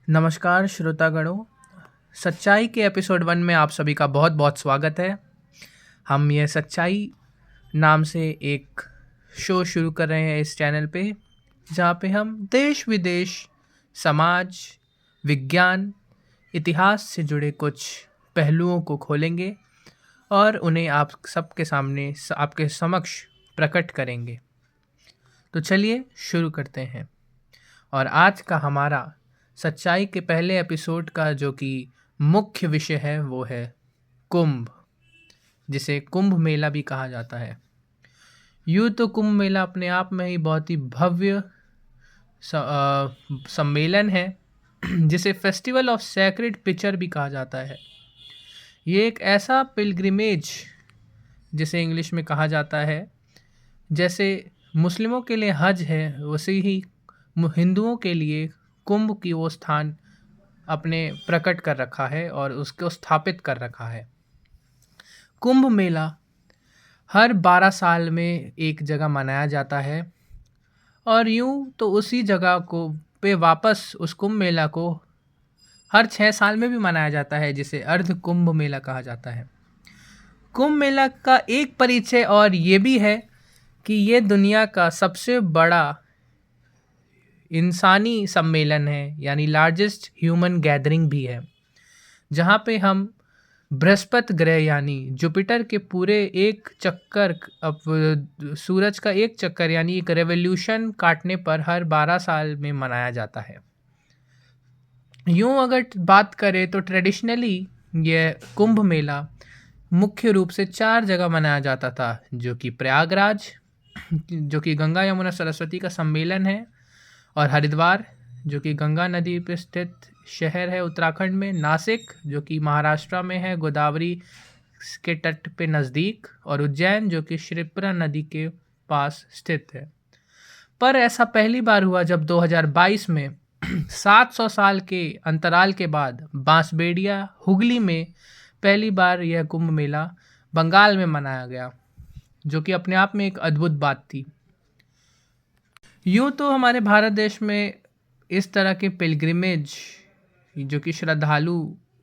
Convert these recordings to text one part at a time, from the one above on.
नमस्कार श्रोतागणों। सच्चाई के एपिसोड 1 में आप सभी का बहुत बहुत स्वागत है। हम ये सच्चाई नाम से एक शो शुरू कर रहे हैं इस चैनल पे, जहाँ पे हम देश विदेश, समाज, विज्ञान, इतिहास से जुड़े कुछ पहलुओं को खोलेंगे और उन्हें आप सबके सामने आपके समक्ष प्रकट करेंगे। तो चलिए शुरू करते हैं। और आज का हमारा सच्चाई के पहले एपिसोड का जो कि मुख्य विषय है वो है कुंभ, जिसे कुंभ मेला भी कहा जाता है। यूँ तो कुंभ मेला अपने आप में ही बहुत ही भव्य सम्मेलन है जिसे फेस्टिवल ऑफ सैक्रेड पिक्चर भी कहा जाता है। ये एक ऐसा पिलग्रिमेज जिसे इंग्लिश में कहा जाता है, जैसे मुस्लिमों के लिए हज है वैसे ही हिंदुओं के लिए कुंभ की वो स्थान अपने प्रकट कर रखा है और उसको स्थापित कर रखा है। कुंभ मेला हर 12 साल में एक जगह मनाया जाता है और यूं तो उसी जगह को पे वापस उस कुंभ मेला को हर 6 साल में भी मनाया जाता है, जिसे अर्ध कुंभ मेला कहा जाता है। कुंभ मेला का एक परिचय और ये भी है कि ये दुनिया का सबसे बड़ा इंसानी सम्मेलन है, यानी लार्जेस्ट ह्यूमन गैदरिंग भी है, जहाँ पे हम बृहस्पति ग्रह यानी जुपिटर के पूरे एक चक्कर, अब सूरज का एक चक्कर यानी एक रेवोल्यूशन काटने पर हर 12 साल में मनाया जाता है। यूँ अगर बात करें तो ट्रेडिशनली यह कुंभ मेला मुख्य रूप से 4 जगह मनाया जाता था, जो कि प्रयागराज, जो कि गंगा यमुना सरस्वती का सम्मेलन है, और हरिद्वार, जो कि गंगा नदी पर स्थित शहर है उत्तराखंड में, नासिक, जो कि महाराष्ट्र में है गोदावरी के तट पे नज़दीक, और उज्जैन, जो कि क्षिप्रा नदी के पास स्थित है। पर ऐसा पहली बार हुआ जब 2022 में 700 साल के अंतराल के बाद बांसबेड़िया हुगली में पहली बार यह कुंभ मेला बंगाल में मनाया गया, जो कि अपने आप में एक अद्भुत बात थी। यूँ तो हमारे भारत देश में इस तरह के पिलग्रिमेज, जो कि श्रद्धालु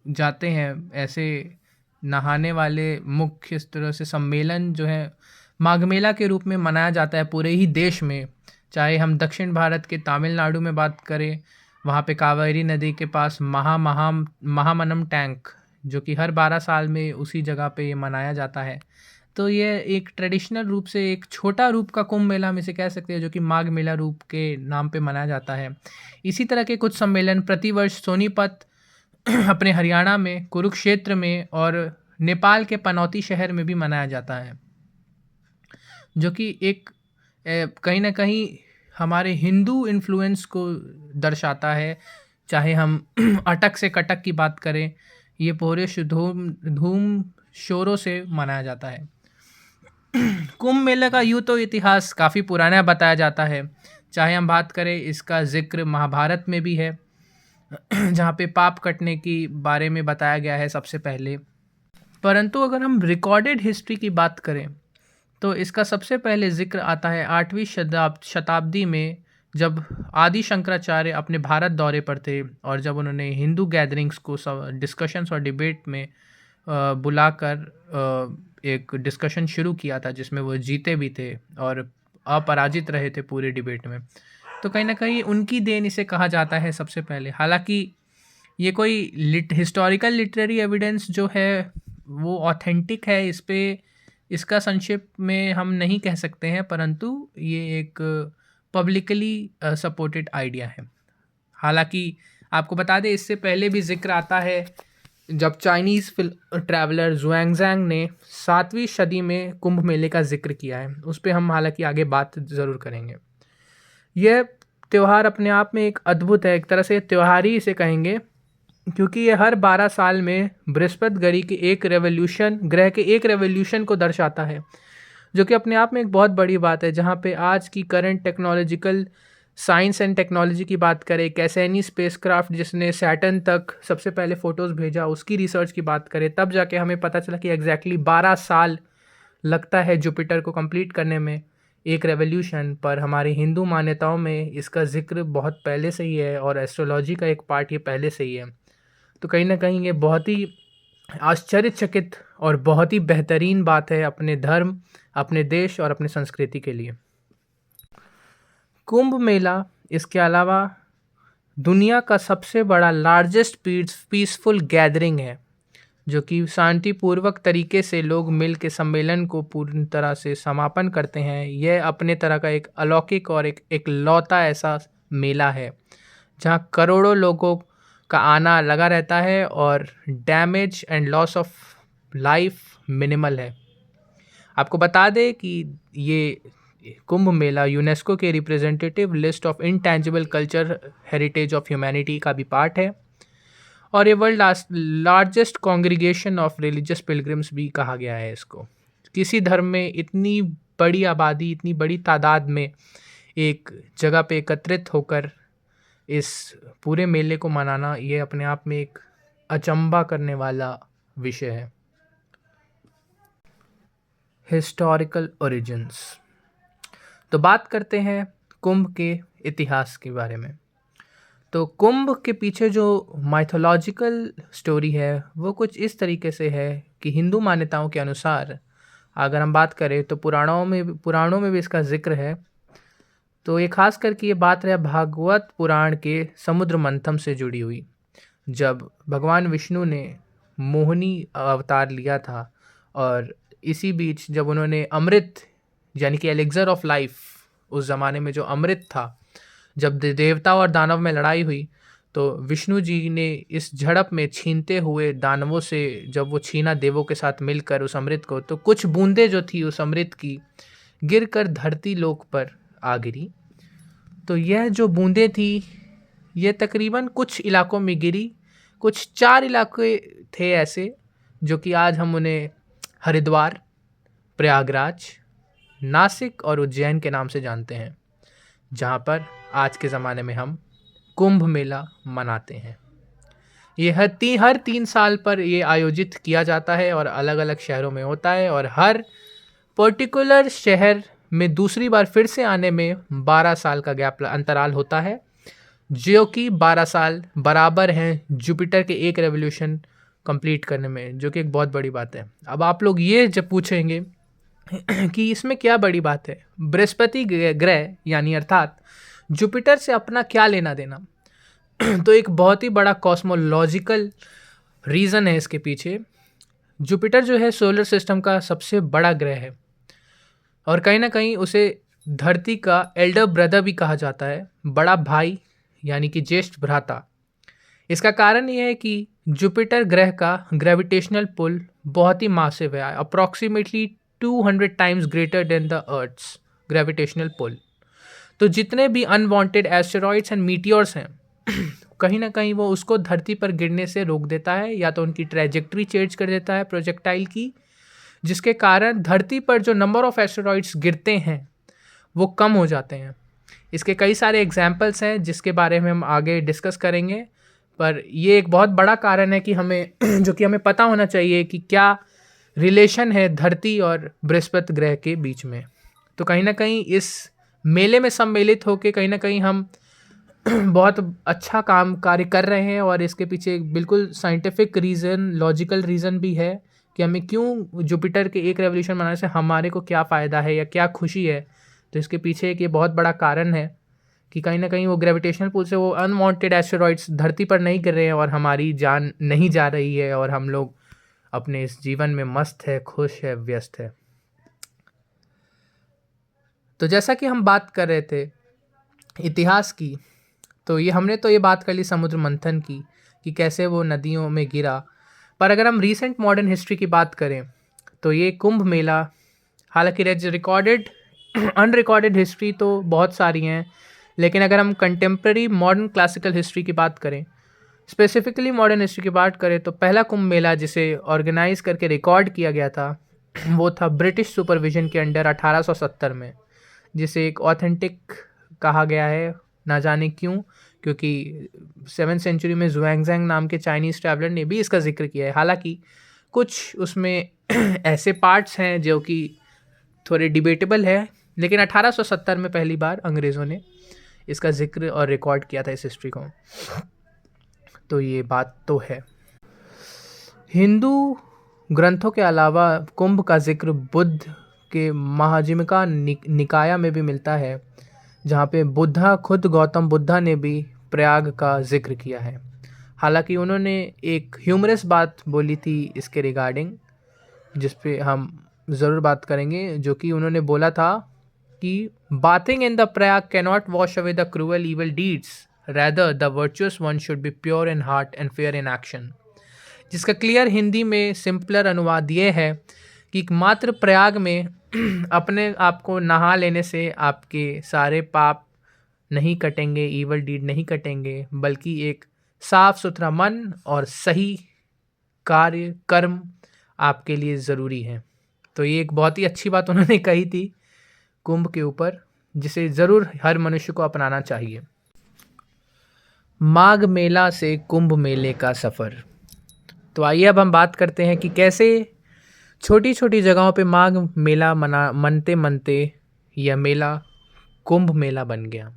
जाते हैं, ऐसे नहाने वाले मुख्य इस तरह से सम्मेलन जो है माघ मेला के रूप में मनाया जाता है पूरे ही देश में। चाहे हम दक्षिण भारत के तमिलनाडु में बात करें, वहाँ पे कावेरी नदी के पास महामनम टैंक, जो कि हर 12 साल में उसी जगह पे ये मनाया जाता है। तो ये एक ट्रेडिशनल रूप से एक छोटा रूप का कुंभ मेला हम इसे कह सकते हैं, जो कि माघ मेला रूप के नाम पे मनाया जाता है। इसी तरह के कुछ सम्मेलन प्रतिवर्ष सोनीपत अपने हरियाणा में, कुरुक्षेत्र में और नेपाल के पनौती शहर में भी मनाया जाता है, जो कि एक कहीं ना कहीं हमारे हिंदू इन्फ्लुएंस को दर्शाता है। चाहे हम अटक से कटक की बात करें, ये पूरे धूम शोरों से मनाया जाता है। कुंभ मेले का यूँ तो इतिहास काफ़ी पुराना बताया जाता है। चाहे हम बात करें, इसका जिक्र महाभारत में भी है, जहाँ पे पाप कटने की बारे में बताया गया है सबसे पहले। परंतु अगर हम रिकॉर्डेड हिस्ट्री की बात करें तो इसका सबसे पहले जिक्र आता है 8वीं शताब्दी में, जब आदि शंकराचार्य अपने भारत दौरे पर थे और जब उन्होंने हिंदू गैदरिंग्स को डिस्कशंस और डिबेट में बुलाकर एक डिस्कशन शुरू किया था, जिसमें वो जीते भी थे और अपराजित रहे थे पूरे डिबेट में। तो कहीं ना कहीं उनकी देन इसे कहा जाता है सबसे पहले। हालांकि ये कोई हिस्टोरिकल लिटरेरी एविडेंस जो है वो ऑथेंटिक है, इस पे इसका संक्षिप्त में हम नहीं कह सकते हैं, परंतु ये एक पब्लिकली सपोर्टेड आइडिया है। हालांकि आपको बता दें, इससे पहले भी जिक्र आता है जब चाइनीज़ ट्रैवलर ज़ुआंगज़ैंग ने 7वीं सदी में कुंभ मेले का जिक्र किया है। उस पर हम हालांकि आगे बात ज़रूर करेंगे। यह त्यौहार अपने आप में एक अद्भुत है, एक तरह से त्यौहार ही इसे कहेंगे, क्योंकि ये हर 12 साल में बृहस्पति ग्रह के एक रेवोल्यूशन को दर्शाता है, जो कि अपने आप में एक बहुत बड़ी बात है। जहाँ पे आज की current technological science and technology की बात करें, कैसेनी स्पेसक्राफ्ट जिसने सैटर्न तक सबसे पहले फ़ोटोज़ भेजा, उसकी रिसर्च की बात करें, तब जाके हमें पता चला कि एग्जैक्टली 12 साल लगता है जुपिटर को कंप्लीट करने में। एक रेवोल्यूशन, पर हमारी हिंदू मान्यताओं में इसका ज़िक्र बहुत पहले से ही है और एस्ट्रोलॉजी का एक पार्ट ये पहले से ही है। तो कहीं न कहीं ये बहुत ही आश्चर्यचकित और बहुत ही बेहतरीन बात है अपने धर्म, अपने देश और अपनी संस्कृति के लिए। कुंभ मेला इसके अलावा दुनिया का सबसे बड़ा लार्जेस्ट पीसफुल गैदरिंग है, जो कि शांतिपूर्वक तरीके से लोग मिल के सम्मेलन को पूरी तरह से समापन करते हैं। यह अपने तरह का एक अलौकिक और एक लौता ऐसा मेला है जहाँ करोड़ों लोगों का आना लगा रहता है और damage and loss of life minimal है। आपको बता दें कि ये कुंभ मेला यूनेस्को के representative list of intangible culture heritage of humanity का भी पार्ट है और ये world largest congregation of religious pilgrims भी कहा गया है इसको। किसी धर्म में इतनी बड़ी आबादी, इतनी बड़ी तादाद में एक जगह पे एकत्रित होकर इस पूरे मेले को मनाना, ये अपने आप में एक अचंभा करने वाला विषय है। Historical origins. तो बात करते हैं कुंभ के इतिहास के बारे में। तो कुंभ के पीछे जो माइथोलॉजिकल स्टोरी है वो कुछ इस तरीके से है कि हिंदू मान्यताओं के अनुसार अगर हम बात करें तो पुराणों में भी इसका जिक्र है। तो ये खास करके ये बात है भागवत पुराण के समुद्र मंथन से जुड़ी हुई, जब भगवान विष्णु ने मोहिनी अवतार लिया था और इसी बीच जब उन्होंने अमृत यानी कि एलिक्सर ऑफ लाइफ, उस ज़माने में जो अमृत था, जब देवता और दानव में लड़ाई हुई तो विष्णु जी ने इस झड़प में छीनते हुए दानवों से जब वो छीना देवों के साथ मिलकर उस अमृत को, तो कुछ बूंदें जो थी उस अमृत की गिरकर धरती लोक पर आ गिरी। तो यह जो बूंदें थी ये तकरीबन कुछ इलाकों में गिरी, कुछ 4 इलाके थे ऐसे जो कि आज हम उन्हें हरिद्वार, प्रयागराज, नासिक और उज्जैन के नाम से जानते हैं, जहाँ पर आज के ज़माने में हम कुंभ मेला मनाते हैं। ये हर 3 साल पर ये आयोजित किया जाता है और अलग अलग शहरों में होता है और हर पर्टिकुलर शहर में दूसरी बार फिर से आने में 12 साल का गैप अंतराल होता है, जो कि 12 साल बराबर हैं जुपिटर के एक रेवोल्यूशन कंप्लीट करने में, जो कि एक बहुत बड़ी बात है। अब आप लोग ये जब पूछेंगे कि इसमें क्या बड़ी बात है, बृहस्पति ग्रह यानी अर्थात जुपिटर से अपना क्या लेना देना, तो एक बहुत ही बड़ा कॉस्मोलॉजिकल रीज़न है इसके पीछे। जुपिटर जो है सोलर सिस्टम का सबसे बड़ा ग्रह है और कहीं ना कहीं उसे धरती का एल्डर ब्रदर भी कहा जाता है, बड़ा भाई यानी कि ज्येष्ठ भ्राता। इसका कारण ये है कि जुपिटर ग्रह का ग्रेविटेशनल पुल बहुत ही मासिव है, approximately 200 times greater than the earth's gravitational pull. तो जितने भी अनवांटेड एस्टेरॉइड्स एंड मीटियोर्स हैं कहीं ना कहीं वो उसको धरती पर गिरने से रोक देता है, या तो उनकी ट्रैजेक्टरी चेंज कर देता है प्रोजेक्टाइल की, जिसके कारण धरती पर जो नंबर ऑफ एस्टेरॉइड्स गिरते हैं वो कम हो जाते हैं। इसके कई सारे एग्जाम्पल्स हैं जिसके बारे में हम आगे डिस्कस करेंगे, पर ये एक बहुत बड़ा कारण है कि हमें जो कि हमें पता होना चाहिए कि क्या रिलेशन है धरती और बृहस्पति ग्रह के बीच में। तो कहीं ना कहीं इस मेले में सम्मिलित होकर कहीं ना कहीं हम बहुत अच्छा कार्य कर रहे हैं और इसके पीछे एक बिल्कुल साइंटिफिक रीज़न, लॉजिकल रीज़न भी है कि हमें क्यों जुपिटर के एक रेवोल्यूशन मनाने से हमारे को क्या फ़ायदा है या क्या खुशी है। तो इसके पीछे एक ये बहुत बड़ा कारण है कि कहीं ना कहीं वो ग्रेविटेशनल पुल से वो अनवांटेड एस्टेरॉइड्स धरती पर नहीं गिर रहे हैं और हमारी जान नहीं जा रही है और हम लोग अपने इस जीवन में मस्त है, खुश है, व्यस्त है। तो जैसा कि हम बात कर रहे थे इतिहास की, तो ये हमने तो ये बात कर ली समुद्र मंथन की कि कैसे वो नदियों में गिरा, पर अगर हम रीसेंट मॉडर्न हिस्ट्री की बात करें तो ये कुंभ मेला, हालांकि रिकॉर्डेड अनरिकॉर्डेड हिस्ट्री तो बहुत सारी हैं, लेकिन अगर हम कंटेम्प्रेरी मॉडर्न क्लासिकल हिस्ट्री की बात करें, स्पेसिफिकली मॉडर्न हिस्ट्री की बात करें, तो पहला कुंभ मेला जिसे ऑर्गेनाइज करके रिकॉर्ड किया गया था वो था ब्रिटिश सुपरविजन के अंडर 1870 में, जिसे एक ऑथेंटिक कहा गया है, ना जाने क्यों, क्योंकि 7th सेंचुरी में जुआंगजैंग नाम के चाइनीज़ ट्रैवलर ने भी इसका जिक्र किया है। हालांकि कुछ उसमें ऐसे पार्ट्स हैं जो कि थोड़े डिबेटेबल है, लेकिन 1870 में पहली बार अंग्रेज़ों ने इसका जिक्र और रिकॉर्ड किया था इस हिस्ट्री को। तो ये बात तो है। हिंदू ग्रंथों के अलावा कुंभ का जिक्र बुद्ध के महाजिमका निकाया में भी मिलता है, जहाँ पे खुद गौतम बुद्धा ने भी प्रयाग का जिक्र किया है। हालांकि उन्होंने एक ह्यूमरस बात बोली थी इसके रिगार्डिंग, जिस पे हम ज़रूर बात करेंगे, जो कि उन्होंने बोला था कि bathing in the Prayag cannot wash away the cruel evil deeds, rather the virtuous one should be pure in heart and fair in action. जिसका क्लियर हिंदी में सिंपलर अनुवाद ये है कि मात्र प्रयाग में अपने आप को नहा लेने से आपके सारे पाप नहीं कटेंगे, ईवल डीड नहीं कटेंगे, बल्कि एक साफ सुथरा मन और सही कार्य कर्म आपके लिए ज़रूरी है। तो ये एक बहुत ही अच्छी बात उन्होंने कही थी कुंभ के ऊपर, जिसे ज़रूर हर मनुष्य को अपनाना चाहिए। माघ मेला से कुंभ मेले का सफ़र। तो आइए अब हम बात करते हैं कि कैसे छोटी छोटी जगहों पे माघ मेला मनते मनते यह मेला कुंभ मेला बन गया।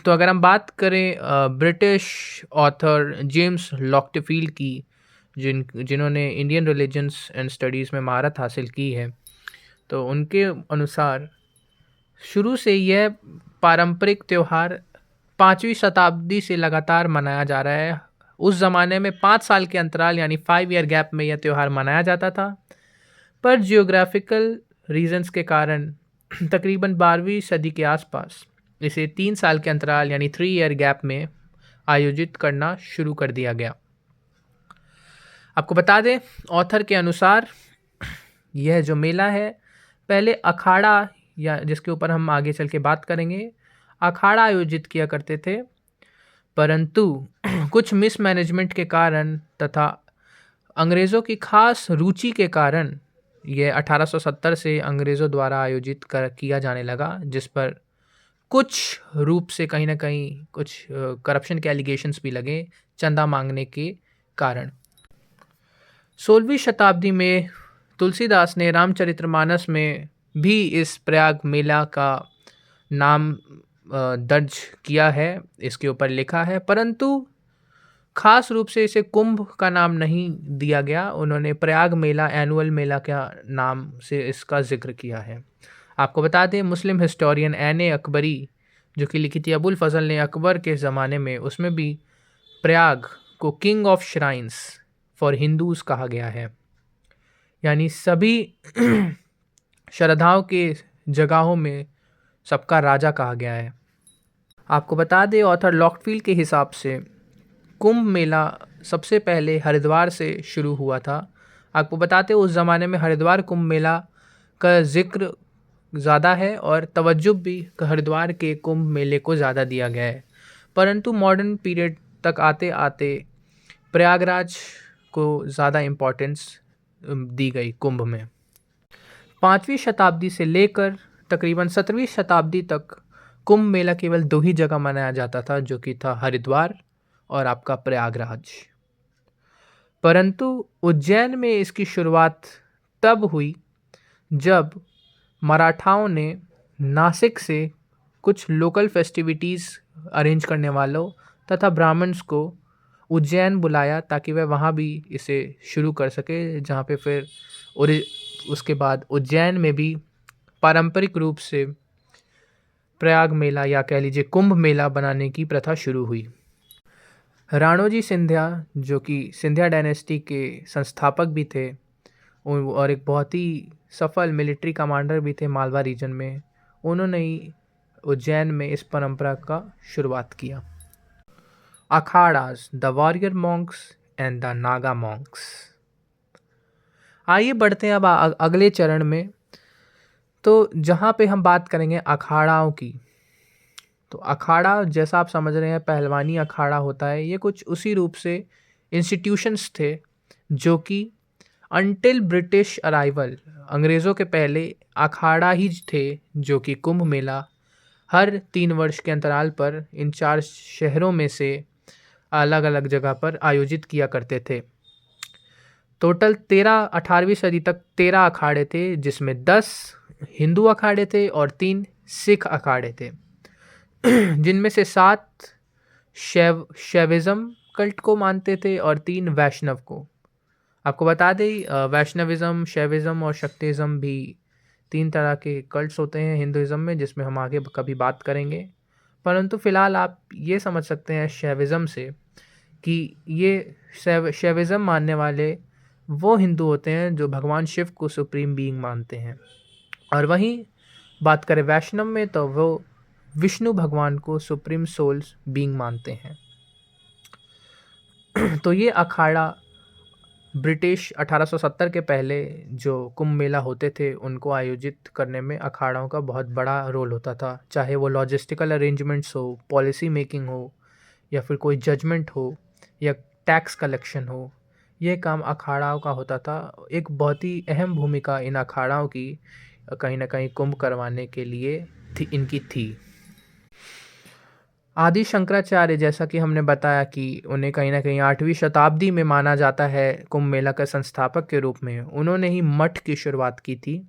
तो अगर हम बात करें ब्रिटिश ऑथर जेम्स लॉक्टफील्ड की, जिन्होंने इंडियन रिलीजन्स एंड स्टडीज़ में महारत हासिल की है, तो उनके अनुसार शुरू से यह पारंपरिक त्यौहार 5वीं शताब्दी से लगातार मनाया जा रहा है। उस ज़माने में 5 साल के अंतराल यानी 5 ईयर गैप में यह त्यौहार मनाया जाता था, पर जियोग्राफिकल रीजंस के कारण तकरीबन 12वीं सदी के आसपास इसे 3 साल के अंतराल यानी 3 ईयर गैप में आयोजित करना शुरू कर दिया गया। आपको बता दें, ऑथर के अनुसार यह जो मेला है पहले अखाड़ा, या जिसके ऊपर हम आगे चल के बात करेंगे, अखाड़ा आयोजित किया करते थे, परंतु कुछ मिसमैनेजमेंट के कारण तथा अंग्रेज़ों की खास रुचि के कारण यह 1870 से अंग्रेज़ों द्वारा आयोजित किया जाने लगा, जिस पर कुछ रूप से कहीं ना कहीं कुछ करप्शन के एलिगेशंस भी लगे चंदा मांगने के कारण। 16वीं शताब्दी में तुलसीदास ने रामचरितमानस में भी इस प्रयाग मेला का नाम दर्ज किया है, इसके ऊपर लिखा है, परंतु खास रूप से इसे कुंभ का नाम नहीं दिया गया। उन्होंने प्रयाग मेला एनुअल मेला का नाम से इसका जिक्र किया है। आपको बता दें, मुस्लिम हिस्टोरियन एन.ए. अकबरी, जो कि लिखी थी अबुल फजल ने अकबर के ज़माने में, उसमें भी प्रयाग को king of shrines for Hindus कहा गया है, यानी सभी श्रद्धाओं के जगहों में सबका राजा कहा गया है। आपको बता दें, ऑथर लॉक्टफील्ड के हिसाब से कुंभ मेला सबसे पहले हरिद्वार से शुरू हुआ था। आपको बताते उस ज़माने में हरिद्वार कुंभ मेला का जिक्र ज़्यादा है और तवज्जो भी हरिद्वार के कुंभ मेले को ज़्यादा दिया गया है, परंतु मॉडर्न पीरियड तक आते आते प्रयागराज को ज़्यादा इम्पोर्टेंस दी गई कुंभ में। 5वीं शताब्दी से लेकर तकरीबन 17वीं शताब्दी तक कुंभ मेला केवल 2 ही जगह मनाया जाता था, जो कि था हरिद्वार और आपका प्रयागराज। परंतु उज्जैन में इसकी शुरुआत तब हुई जब मराठाओं ने नासिक से कुछ लोकल फेस्टिविटीज़ अरेंज करने वालों तथा ब्राह्मण्स को उज्जैन बुलाया, ताकि वह वहाँ भी इसे शुरू कर सके, जहाँ पे फिर और उसके बाद उज्जैन में भी पारंपरिक रूप से प्रयाग मेला या कह लीजिए कुंभ मेला बनाने की प्रथा शुरू हुई। राणोजी सिंधिया, जो कि सिंधिया डायनेस्टी के संस्थापक भी थे और एक बहुत ही सफल मिलिट्री कमांडर भी थे मालवा रीजन में, उन्होंने ही उज्जैन में इस परंपरा का शुरुआत किया। Akharas, the warrior monks and the Naga monks. आइए बढ़ते हैं अब अगले चरण में, तो जहाँ पे हम बात करेंगे अखाड़ाओं की। तो अखाड़ा, जैसा आप समझ रहे हैं पहलवानी अखाड़ा होता है, ये कुछ उसी रूप से इंस्टीट्यूशंस थे जो कि अनटिल ब्रिटिश अराइवल, अंग्रेज़ों के पहले अखाड़ा ही थे, जो कि कुंभ मेला हर 3 वर्ष के अंतराल पर इन 4 शहरों में से अलग अलग जगह पर आयोजित किया करते थे। टोटल 18वीं सदी तक 13 अखाड़े थे, जिसमें 10 हिंदू अखाड़े थे और 3 सिख अखाड़े थे, जिनमें से 7 शैविज्म कल्ट को मानते थे और 3 वैष्णव को। आपको बता दें, वैष्णविज्म, शैविज्म और शक्तिज्म भी 3 तरह के कल्ट्स होते हैं हिंदुइज्म में, जिसमें हम आगे कभी बात करेंगे। परंतु फिलहाल आप ये समझ सकते हैं शैविज्म से कि ये शैविज्म मानने वाले वो हिंदू होते हैं जो भगवान शिव को सुप्रीम बीइंग मानते हैं, और वहीं बात करें वैष्णव में तो वो विष्णु भगवान को सुप्रीम सोल्स बीइंग मानते हैं। तो ये अखाड़ा ब्रिटिश 1870 के पहले जो कुंभ मेला होते थे उनको आयोजित करने में अखाड़ों का बहुत बड़ा रोल होता था, चाहे वो लॉजिस्टिकल अरेंजमेंट्स हो, पॉलिसी मेकिंग हो, या फिर कोई जजमेंट हो, या टैक्स कलेक्शन हो। ये काम अखाड़ाओं का होता था। एक बहुत ही अहम भूमिका इन अखाड़ाओं की कहीं ना कहीं कुंभ करवाने के लिए इनकी थी। आदि शंकराचार्य, जैसा कि हमने बताया कि उन्हें कहीं ना कहीं 8वीं शताब्दी में माना जाता है कुंभ मेला का संस्थापक के रूप में। उन्होंने ही मठ की शुरुआत की थी।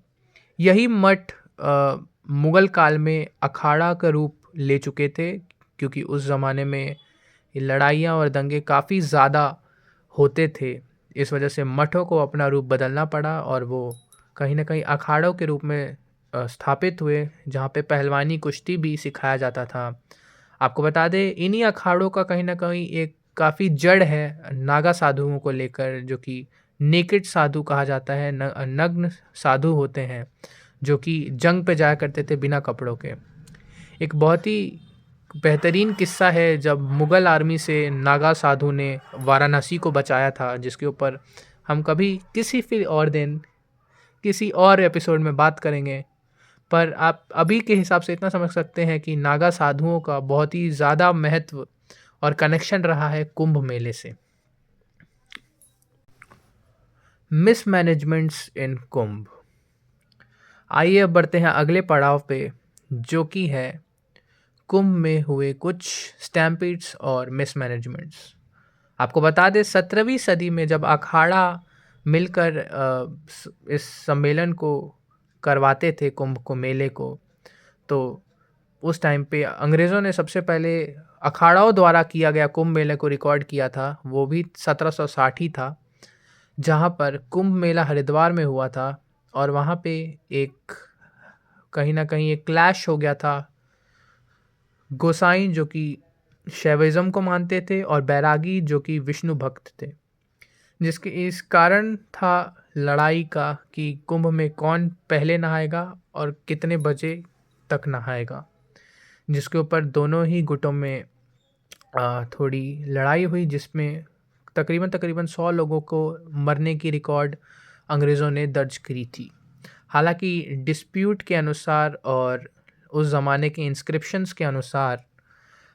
यही मठ मुगल काल में अखाड़ा का रूप ले चुके थे, क्योंकि उस ज़माने में लड़ाइयाँ और दंगे काफ़ी ज़्यादा होते थे। इस वजह से मठों को अपना रूप बदलना पड़ा और वो कहीं ना कहीं अखाड़ों के रूप में स्थापित हुए, जहाँ पे पहलवानी, कुश्ती भी सिखाया जाता था। आपको बता दें, इन्हीं अखाड़ों का कहीं ना कहीं एक काफ़ी जड़ है नागा साधुओं को लेकर, जो कि नेकेड साधु कहा जाता है। नग्न साधु होते हैं जो कि जंग पे जाया करते थे बिना कपड़ों के। एक बहुत ही बेहतरीन किस्सा है जब मुग़ल आर्मी से नागा साधु ने वाराणसी को बचाया था, जिसके ऊपर हम कभी किसी फिर और दिन किसी और एपिसोड में बात करेंगे। पर आप अभी के हिसाब से इतना समझ सकते हैं कि नागा साधुओं का बहुत ही ज़्यादा महत्व और कनेक्शन रहा है कुंभ मेले से। मिसमैनेजमेंट्स इन कुंभ। आइए अब बढ़ते हैं अगले पड़ाव पे, जो कि है कुंभ में हुए कुछ स्टैम्पीड्स और मिसमैनेजमेंट्स। आपको बता दें, 17वीं सदी में जब अखाड़ा मिलकर इस सम्मेलन को करवाते थे, कुंभ को, मेले को, तो उस टाइम पे अंग्रेज़ों ने सबसे पहले अखाड़ाओं द्वारा किया गया कुंभ मेले को रिकॉर्ड किया था। वो भी 1760 ही था, जहाँ पर कुंभ मेला हरिद्वार में हुआ था, और वहाँ पे एक कहीं ना कहीं एक क्लैश हो गया था। गोसाई जो कि शैविज्म को मानते थे और बैरागी जो कि विष्णु भक्त थे, जिसके इस कारण था लड़ाई का कि कुंभ में कौन पहले नहाएगा और कितने बजे तक नहाएगा, जिसके ऊपर दोनों ही गुटों में थोड़ी लड़ाई हुई, जिसमें तकरीबन 100 लोगों को मरने की रिकॉर्ड अंग्रेज़ों ने दर्ज करी थी। हालांकि डिस्प्यूट के अनुसार और उस ज़माने के इंस्क्रिप्शंस के अनुसार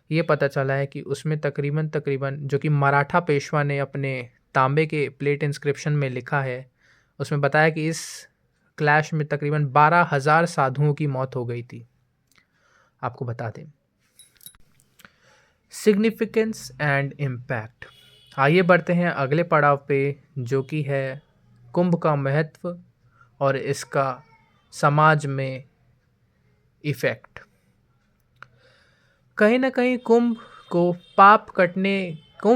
ये पता चला है कि उसमें तकरीबन जो कि मराठा पेशवा ने अपने तांबे के प्लेट इंस्क्रिप्शन में लिखा है, उसमें बताया कि इस क्लैश में तकरीबन 12,000 साधुओं की मौत हो गई थी। आपको बता दें। Significance and impact. आइए बढ़ते हैं अगले पड़ाव पे, जो कि है कुंभ का महत्व और इसका समाज में इफ़ेक्ट। कहीं ना कहीं कुंभ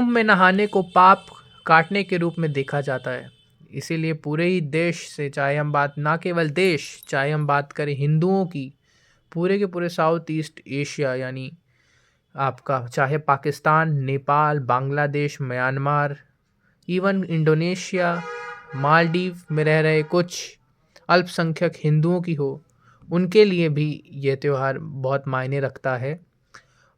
में नहाने को पाप काटने के रूप में देखा जाता है। इसीलिए पूरे ही देश से, चाहे हम बात, ना केवल देश, चाहे हम बात करें हिंदुओं की, पूरे के पूरे साउथ ईस्ट एशिया, यानी आपका चाहे Pakistan, Nepal, Bangladesh, Myanmar, even Indonesia, Maldives में रह रहे कुछ अल्पसंख्यक हिंदुओं की हो, उनके लिए भी ये त्यौहार बहुत मायने रखता है।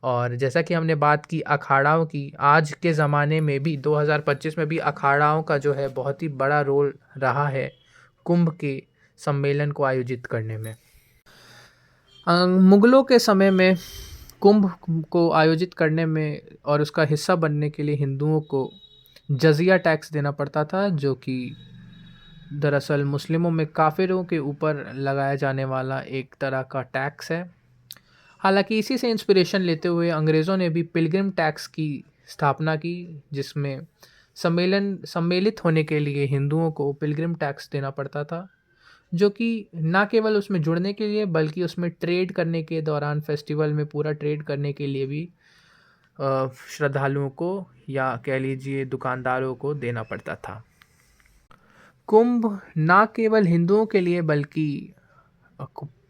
और जैसा कि हमने बात की अखाड़ाओं की, आज के ज़माने में भी 2025 में भी अखाड़ाओं का जो है बहुत ही बड़ा रोल रहा है कुंभ के सम्मेलन को आयोजित करने में। मुग़लों के समय में कुंभ को आयोजित करने में और उसका हिस्सा बनने के लिए हिंदुओं को जजिया टैक्स देना पड़ता था, जो कि दरअसल मुस्लिमों में काफिरों के ऊपर लगाया जाने वाला एक तरह का टैक्स है। हालांकि इसी से इंस्पिरेशन लेते हुए अंग्रेज़ों ने भी पिलग्रिम टैक्स की स्थापना की, जिसमें सम्मिलित होने के लिए हिंदुओं को पिलग्रिम टैक्स देना पड़ता था, जो कि ना केवल उसमें जुड़ने के लिए बल्कि उसमें ट्रेड करने के दौरान फेस्टिवल में पूरा ट्रेड करने के लिए भी श्रद्धालुओं को या कह लीजिए दुकानदारों को देना पड़ता था। कुंभ ना केवल हिंदुओं के लिए बल्कि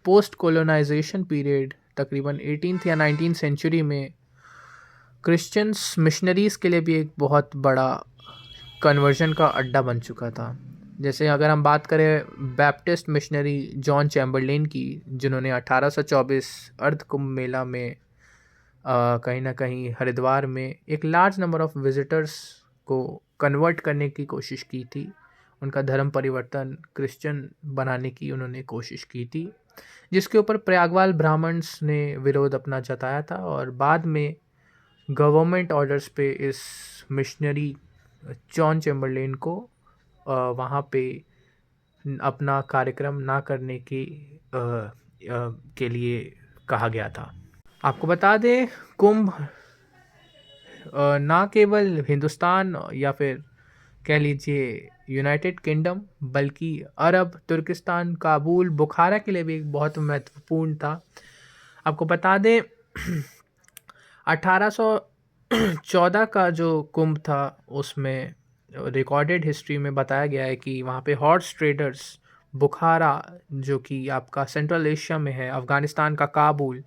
पोस्ट कोलोनाइजेशन पीरियड तकरीबन 18th या 19th सेंचुरी में क्रिश्चियंस मिशनरीज़ के लिए भी एक बहुत बड़ा कन्वर्जन का अड्डा बन चुका था। जैसे अगर हम बात करें बैप्टिस्ट मिशनरी जॉन चैम्बरलेन की, जिन्होंने 1824 अर्ध कुंभ मेला में कहीं ना कहीं हरिद्वार में एक लार्ज नंबर ऑफ विजिटर्स को कन्वर्ट करने की कोशिश की थी, उनका धर्म परिवर्तन क्रिश्चियन बनाने की उन्होंने कोशिश की थी, जिसके ऊपर प्रयागवाल ब्राह्मण्स ने विरोध अपना जताया था और बाद में गवर्नमेंट ऑर्डर्स पे इस मिशनरी जॉन चैम्बरलेन को वहाँ पे अपना कार्यक्रम ना करने के लिए कहा गया था। आपको बता दें, कुंभ ना केवल हिंदुस्तान या फिर कह लीजिए यूनाइटेड किंगडम बल्कि अरब, तुर्किस्तान, काबुल, बुखारा के लिए भी एक बहुत महत्वपूर्ण था। आपको बता दें 1814 का जो कुंभ था उसमें रिकॉर्डेड हिस्ट्री में बताया गया है कि वहाँ पे हॉर्स ट्रेडर्स बुखारा, जो कि आपका सेंट्रल एशिया में है, अफ़गानिस्तान का काबुल,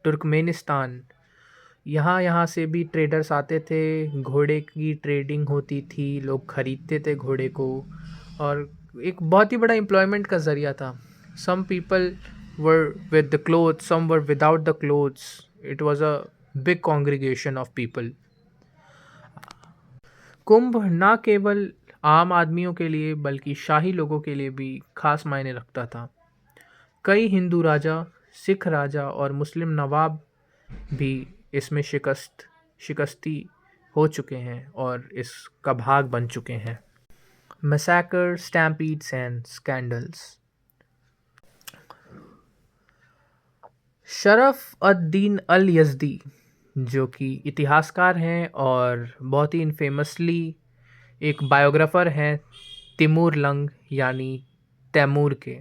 तुर्कमेनिस्तान, यहाँ से भी ट्रेडर्स आते थे, घोड़े की ट्रेडिंग होती थी, लोग ख़रीदते थे घोड़े को और एक बहुत ही बड़ा एम्प्लॉयमेंट का ज़रिया था। Some people were with the clothes, some were without the clothes, it was a big congregation of people. Kumbh ना केवल आम आदमियों के लिए बल्कि शाही लोगों के लिए भी खास मायने रखता था। कई हिंदू राजा, सिख राजा और मुस्लिम नवाब भी इसमें शिकस्ती हो चुके हैं और इसका भाग बन चुके हैं। Massacres, stampedes and scandals. Sharaf ad-Din al-Yazdi, जो कि इतिहासकार हैं और बहुत ही इनफेमसली एक बायोग्राफर हैं तिमूर लंग यानी तैमूर के।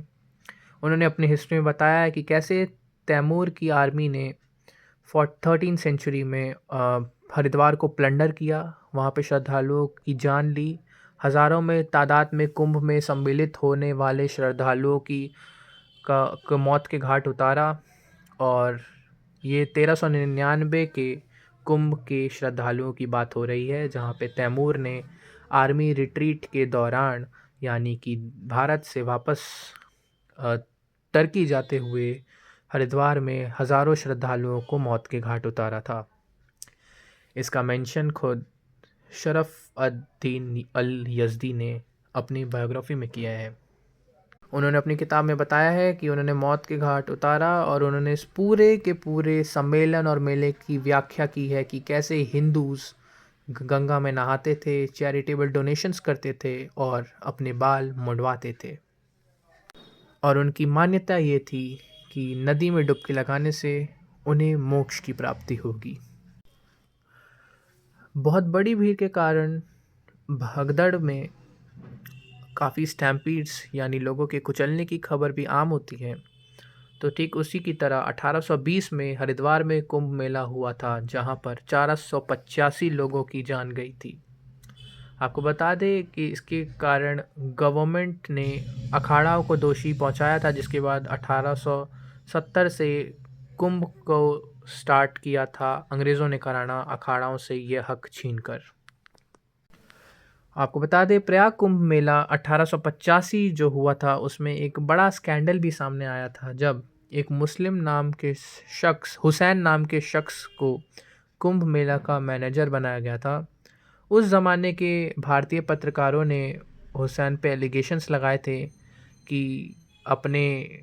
उन्होंने अपनी हिस्ट्री में बताया है कि कैसे तैमूर की आर्मी ने 13th सेंचुरी में हरिद्वार को प्लंडर किया, वहाँ पे श्रद्धालुओं की जान ली, हज़ारों में तादाद में कुंभ में सम्मिलित होने वाले श्रद्धालुओं का मौत के घाट उतारा। और ये 1399 के कुंभ के श्रद्धालुओं की बात हो रही है, जहाँ पे तैमूर ने आर्मी रिट्रीट के दौरान यानी कि भारत से वापस टर्की जाते हुए हरिद्वार में हज़ारों श्रद्धालुओं को मौत के घाट उतारा था। इसका मेंशन खुद शरफ अद-दीन अल-यज़दी ने अपनी बायोग्राफी में किया है। उन्होंने अपनी किताब में बताया है कि उन्होंने मौत के घाट उतारा और उन्होंने इस पूरे के पूरे सम्मेलन और मेले की व्याख्या की है कि कैसे हिंदूज़ गंगा में नहाते थे, चैरिटेबल डोनेशंस करते थे और अपने बाल मुंडवाते थे। और उनकी मान्यता ये थी कि नदी में डुबकी लगाने से उन्हें मोक्ष की प्राप्ति होगी। बहुत बड़ी भीड़ के कारण भगदड़ में काफ़ी स्टैम्पीड्स यानी लोगों के कुचलने की खबर भी आम होती है। तो ठीक उसी की तरह 1820 में हरिद्वार में कुंभ मेला हुआ था, जहां पर 485 लोगों की जान गई थी। आपको बता दें कि इसके कारण गवर्नमेंट ने अखाड़ाओं को दोषी पहुंचाया था, जिसके बाद 1870 से कुंभ को स्टार्ट किया था अंग्रेज़ों ने कराना अखाड़ाओं से ये हक छीनकर। आपको बता दें, प्रयाग कुंभ मेला 1885 जो हुआ था उसमें एक बड़ा स्कैंडल भी सामने आया था, जब एक मुस्लिम नाम के शख्स, हुसैन नाम के शख्स को कुंभ मेला का मैनेजर बनाया गया था। उस ज़माने के भारतीय पत्रकारों ने हुसैन पे एलिगेशंस लगाए थे कि अपने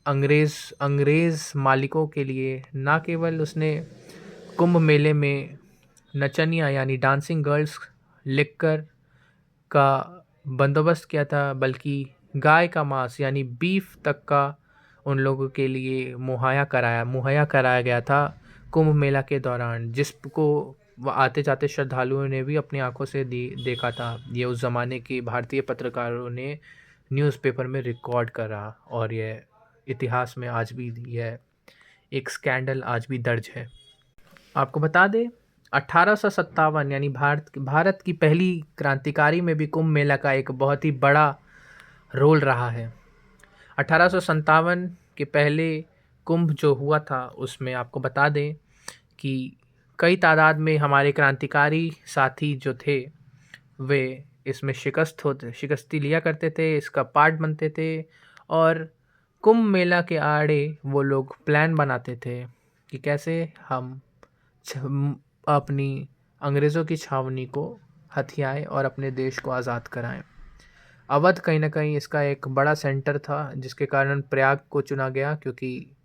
अंग्रेज़ मालिकों के लिए ना केवल उसने कुंभ मेले में नचनिया यानी डांसिंग गर्ल्स लिखकर का बंदोबस्त किया था, बल्कि गाय का मांस यानी बीफ तक का उन लोगों के लिए मुहैया कराया गया था कुंभ मेला के दौरान, जिसको आते जाते श्रद्धालुओं ने भी अपनी आंखों से देखा था। ये उस ज़माने के भारतीय पत्रकारों ने न्यूज़पेपर में रिकॉर्ड करा, और यह इतिहास में आज भी यह एक स्कैंडल आज भी दर्ज है। आपको बता दें 1857 यानी भारत की पहली क्रांतिकारी में भी कुंभ मेला का एक बहुत ही बड़ा रोल रहा है। 1857 के पहले कुंभ जो हुआ था उसमें आपको बता दें कि कई तादाद में हमारे क्रांतिकारी साथी जो थे वे इसमें शिकस्ती लिया करते थे, इसका पार्ट बनते थे, और कुंभ मेला के आड़े वो लोग प्लान बनाते थे कि कैसे हम अपनी अंग्रेज़ों की छावनी को हथियाएं और अपने देश को आज़ाद कराएं। अवध कहीं ना कहीं इसका एक बड़ा सेंटर था, जिसके कारण प्रयाग को चुना गया, क्योंकि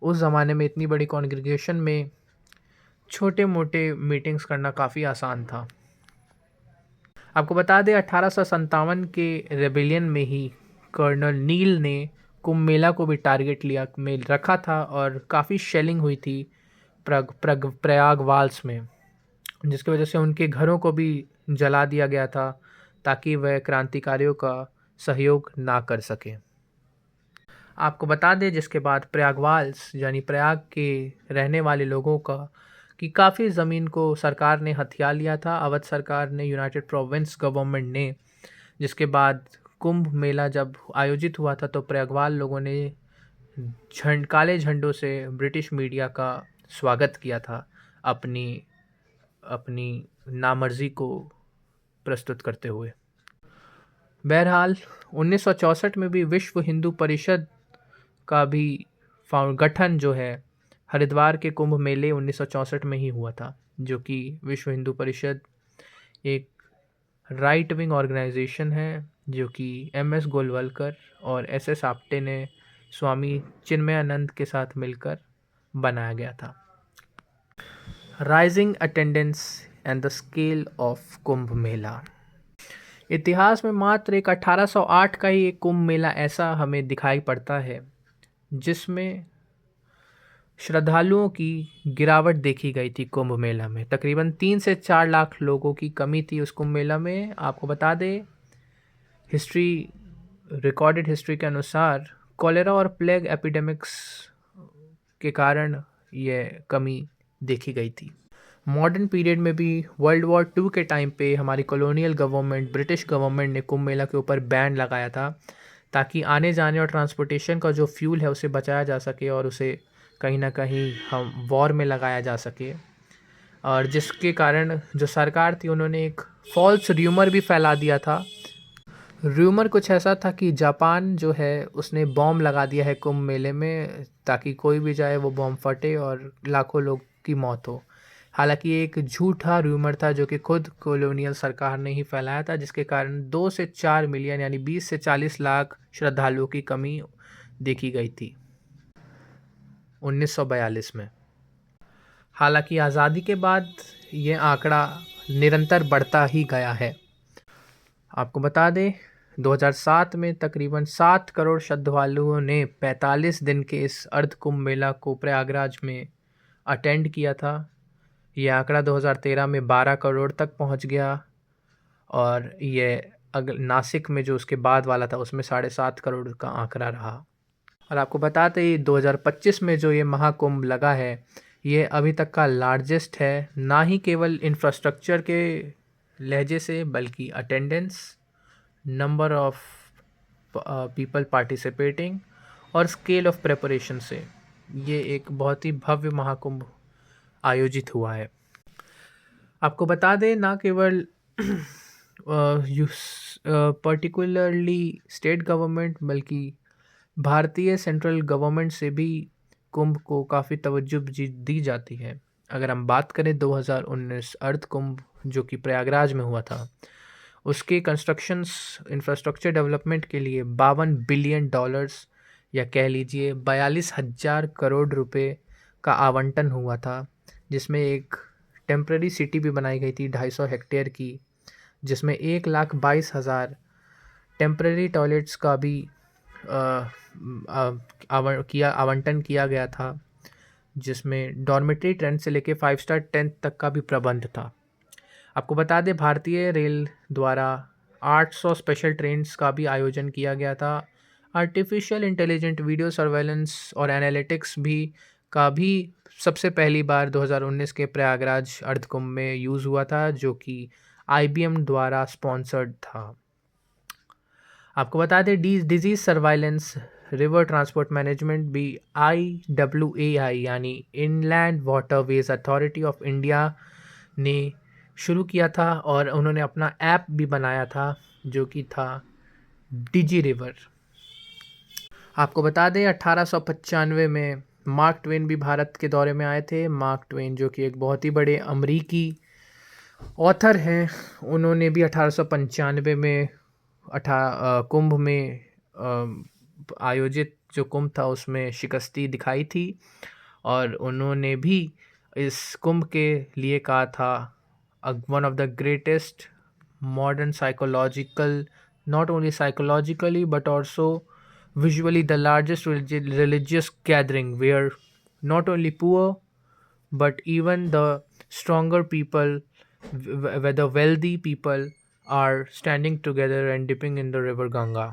उस ज़माने में इतनी बड़ी कॉन्ग्रीगेशन में छोटे मोटे मीटिंग्स करना काफ़ी आसान था। आपको बता दें 1857 के रेबेलियन में ही कर्नल नील ने कुंभ मेला को भी टारगेट में रखा था, और काफ़ी शेलिंग हुई थी प्रयाग वाल्स में, जिसकी वजह से उनके घरों को भी जला दिया गया था ताकि वह क्रांतिकारियों का सहयोग ना कर सके। आपको बता दें जिसके बाद प्रयागवाल्स यानी प्रयाग के रहने वाले लोगों का कि काफ़ी ज़मीन को सरकार ने हथिया लिया था, अवध सरकार ने, यूनाइटेड प्रोविंस गवर्नमेंट ने। जिसके बाद कुंभ मेला जब आयोजित हुआ था तो प्रयागवाल लोगों ने काले झंडों से ब्रिटिश मीडिया का स्वागत किया था, अपनी नामर्जी को प्रस्तुत करते हुए। बहरहाल 1964 में भी विश्व हिंदू परिषद का भी गठन जो है हरिद्वार के कुंभ मेले 1964 में ही हुआ था, जो कि विश्व हिंदू परिषद एक राइट विंग ऑर्गेनाइजेशन है, जो कि एम.एस. गोलवलकर और एस.एस. आप्टे ने स्वामी चिन्मयानंद के साथ मिलकर बनाया गया था। Rising attendance and the scale of Kumbh Mela. इतिहास में मात्र एक 1808 का ही एक कुंभ मेला ऐसा हमें दिखाई पड़ता है जिसमें श्रद्धालुओं की गिरावट देखी गई थी। कुंभ मेला में तकरीबन 3 से 4 लाख लोगों की कमी थी उस कुंभ मेला में। आपको बता दें रिकॉर्डेड हिस्ट्री के अनुसार कॉलेरा और प्लेग एपिडेमिक्स के कारण यह कमी देखी गई थी। मॉडर्न पीरियड में भी वर्ल्ड वॉर 2 के टाइम पे हमारी कॉलोनियल गवर्नमेंट, ब्रिटिश गवर्नमेंट ने कुंभ मेला के ऊपर बैन लगाया था, ताकि आने जाने और ट्रांसपोर्टेशन का जो फ्यूल है उसे बचाया जा सके और उसे कहीं ना कहीं हम वॉर में लगाया जा सके। और जिसके कारण जो सरकार थी उन्होंने एक फॉल्स र्यूमर भी फैला दिया था। र्यूमर कुछ ऐसा था कि जापान जो है उसने बॉम्ब लगा दिया है कुंभ मेले में, ताकि कोई भी जाए वो बॉम्ब फटे और लाखों लोग की मौत हो। हालांकि एक झूठा र्यूमर था जो कि खुद कॉलोनियल सरकार ने ही फैलाया था, जिसके कारण 2 से 4 मिलियन यानी 20 से 40 लाख श्रद्धालुओं की कमी देखी गई थी 1942 में। हालांकि आज़ादी के बाद ये आंकड़ा निरंतर बढ़ता ही गया है। आपको बता दें 2007 में तकरीबन 7 करोड़ श्रद्धालुओं ने 45 दिन के इस अर्ध कुंभ मेला को प्रयागराज में अटेंड किया था। यह आंकड़ा 2013 में 12 करोड़ तक पहुंच गया, और यह नासिक में जो उसके बाद वाला था उसमें 7.5 करोड़ का आंकड़ा रहा। और आपको बताते ही 2025 में जो ये महाकुंभ लगा है ये अभी तक का लार्जेस्ट है, ना ही केवल इंफ्रास्ट्रक्चर के लहजे से बल्कि attendance, number of people participating और स्केल ऑफ प्रेपरेशन से ये एक बहुत ही भव्य महाकुंभ आयोजित हुआ है। आपको बता दें ना केवल पर्टिकुलरली स्टेट गवर्नमेंट बल्कि भारतीय सेंट्रल गवर्नमेंट से भी कुंभ को काफ़ी तवज्जो दी जाती है। अगर हम बात करें 2019 अर्ध कुंभ जो कि प्रयागराज में हुआ था, उसके कंस्ट्रक्शंस इंफ्रास्ट्रक्चर डेवलपमेंट के लिए $52 बिलियन या कह लीजिए 42,000 करोड़ रुपए का आवंटन हुआ था, जिसमें एक टेम्पररी सिटी भी बनाई गई थी 250 हेक्टेयर की, जिसमें 1,22,000 टेम्पररी टॉयलेट्स का भी आवंटन किया गया था। जिसमें डॉर्मेट्री टेंट से लेके 5 स्टार टेंट तक का भी प्रबंध था। आपको बता दें भारतीय रेल द्वारा 800 स्पेशल ट्रेन्स का भी आयोजन किया गया था। आर्टिफिशियल इंटेलिजेंट वीडियो सर्वेलेंस और एनालिटिक्स भी सबसे पहली बार 2019 के प्रयागराज अर्धकुंभ में यूज़ हुआ था, जो कि IBM द्वारा स्पॉन्सर्ड था। आपको बता दें disease surveillance river transport management भी IWAI यानी inland waterways authority of India ने शुरू किया था, और उन्होंने अपना ऐप भी बनाया था जो कि था डिजी रिवर। आपको बता दें 1895 में मार्क ट्वेन भी भारत के दौरे में आए थे। मार्क ट्वेन जो कि एक बहुत ही बड़े अमरीकी ऑथर हैं, उन्होंने भी 1895 में कुंभ में आयोजित जो कुंभ था उसमें शिकस्ती दिखाई थी, और उन्होंने भी इस कुंभ के लिए कहा था one of the greatest modern psychological, not only psychologically but also visually the largest religious gathering where not only poor but even the stronger people, whether wealthy people, are standing together and dipping in the river Ganga।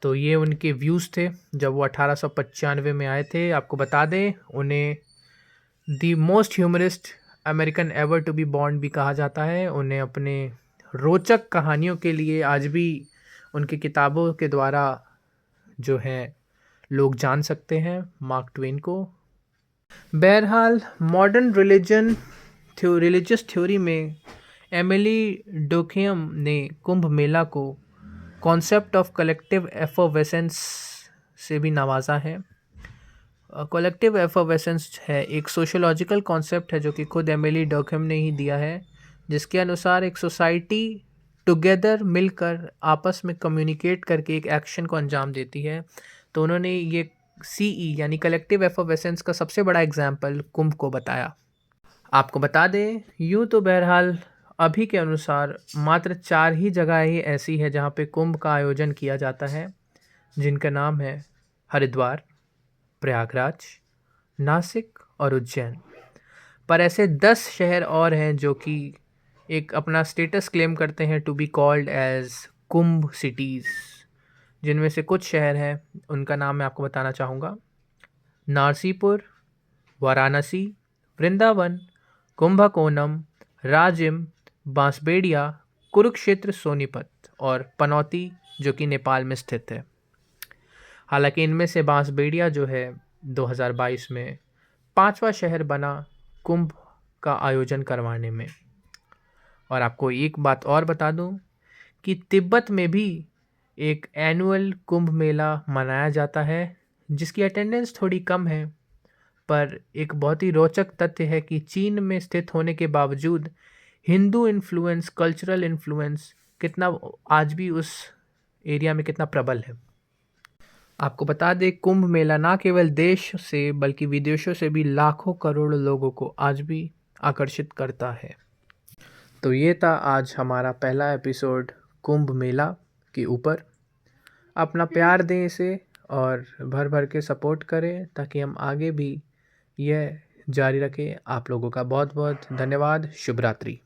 तो ये उनके views थे जब वो 1895 में आए थे। आपको बता दें उन्हें the most humorist American ever to be born भी कहा जाता है। उन्हें अपने रोचक कहानियों के लिए आज भी उनकी किताबों के द्वारा जो है लोग जान सकते हैं मार्क ट्वेन को। बहरहाल मॉडर्न रिलीजियस थ्योरी में एमिली डुर्कहेम ने कुंभ मेला को कॉन्सेप्ट ऑफ कलेक्टिव एफर्वेसेंस से भी नवाजा है। कलेक्टिव एफर्वेसेंस है एक सोशोलॉजिकल कॉन्सेप्ट है जो कि खुद एमिली डुर्कहेम ने ही दिया है, जिसके अनुसार एक सोसाइटी टुगेदर मिलकर आपस में कम्युनिकेट करके एक एक्शन को अंजाम देती है। तो उन्होंने ये CE यानी कलेक्टिव एफर्वेसेंस का सबसे बड़ा एग्जाम्पल कुंभ को बताया। आपको बता दें यूँ तो बहरहाल अभी के अनुसार मात्र 4 ही जगह ही ऐसी है जहाँ पे कुंभ का आयोजन किया जाता है, जिनका नाम है हरिद्वार, प्रयागराज, नासिक और उज्जैन। पर ऐसे 10 शहर और हैं जो कि एक अपना स्टेटस क्लेम करते हैं to be called as Kumbh cities, जिनमें से कुछ शहर हैं, उनका नाम मैं आपको बताना चाहूँगा। नारसीपुर, वाराणसी, वृंदावन, कुंभकोणम, राजिम, बांसबेड़िया, कुरुक्षेत्र, सोनीपत और पनौती जो कि नेपाल में स्थित है। हालांकि इनमें से बांसबेड़िया जो है 2022 में 5वां शहर बना कुंभ का आयोजन करवाने में। और आपको एक बात और बता दूं कि तिब्बत में भी एक एनुअल कुंभ मेला मनाया जाता है, जिसकी अटेंडेंस थोड़ी कम है, पर एक बहुत ही रोचक तथ्य है कि चीन में स्थित होने के बावजूद हिंदू इन्फ्लुएंस, कल्चरल इन्फ्लुएंस कितना आज भी उस एरिया में कितना प्रबल है। आपको बता दें कुंभ मेला ना केवल देश से बल्कि विदेशों से भी लाखों करोड़ लोगों को आज भी आकर्षित करता है। तो ये था आज हमारा पहला एपिसोड कुंभ मेला के ऊपर। अपना प्यार दें इसे और भर भर के सपोर्ट करें ताकि हम आगे भी यह जारी रखें। आप लोगों का बहुत बहुत धन्यवाद। शुभ रात्रि।